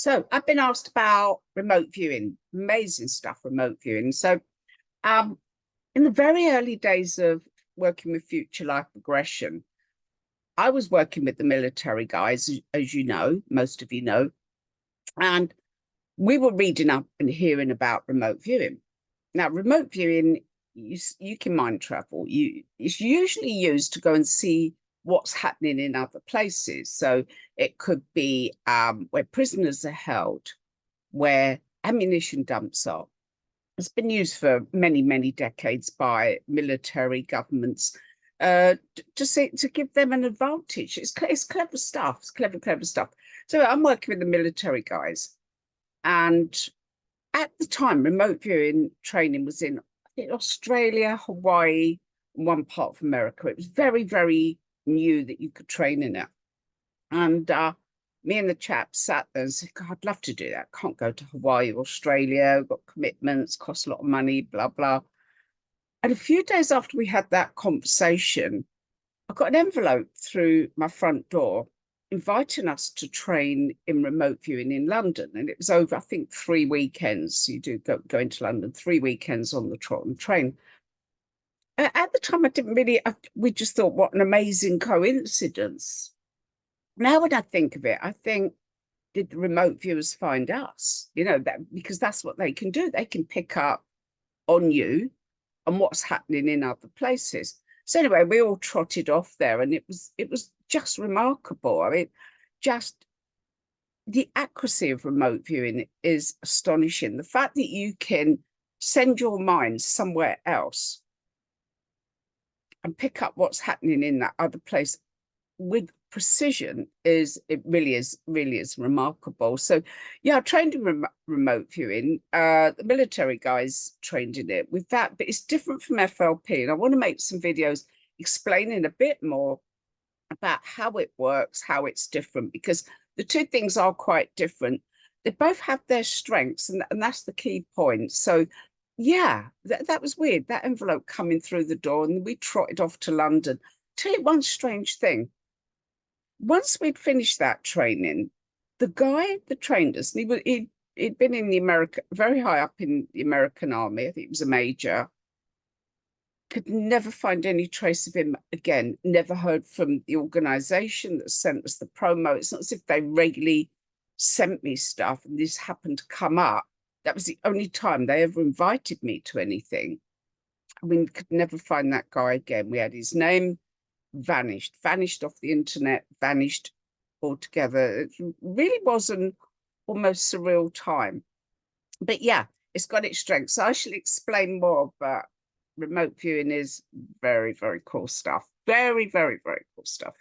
So I've been asked about remote viewing, amazing stuff, remote viewing. So um, in the very early days of working with Future Life Progression, I was working with the military guys, as you know, most of you know, and we were reading up and hearing about remote viewing. Now, remote viewing, you can mind travel. It's usually used to go and see what's happening in other places. So it could be where prisoners are held, where ammunition dumps are. It's been used for many, many decades by military governments to give them an advantage. It's clever stuff. It's clever stuff. So I'm working with the military guys, and at the time, remote viewing training was in Australia, Hawaii, and one part of America. It was very, very new that you could train in it. And me and the chap sat there and said, God, I'd love to do that. Can't go to Hawaii or Australia, got commitments, cost a lot of money, blah, blah. And a few days after we had that conversation, I got an envelope through my front door inviting us to train in remote viewing in London. And it was over, I think, 3 weekends. You do go into London, 3 weekends on the train. At the time, I didn't really, we just thought, what an amazing coincidence. Now, when I think of it, I think, did the remote viewers find us? You know, that because that's what they can do. They can pick up on you and what's happening in other places. So anyway, we all trotted off there, and it was just remarkable. I mean, just the accuracy of remote viewing is astonishing. The fact that you can send your mind somewhere else and pick up what's happening in that other place with precision it really is remarkable. So yeah, I trained in remote viewing. The military guys trained in it with that, but it's different from FLP, and I want to make some videos explaining a bit more about how it works, how it's different, because the two things are quite different. They both have their strengths, and that's the key point. So yeah, that was weird, that envelope coming through the door, and we trotted off to London. Tell you one strange thing. Once we'd finished that training, the guy that trained us, he'd been in the very high up in the American army. I think he was a major. Could never find any trace of him again. Never heard from the organization that sent us the promo. It's not as if they regularly sent me stuff and this happened to come up. That was the only time they ever invited me to anything. I mean, could never find that guy again. We had his name, vanished off the internet, vanished altogether. It really was an almost surreal time. But yeah, it's got its strengths. So I shall explain more, but remote viewing is very, very cool stuff. Very, very, very cool stuff.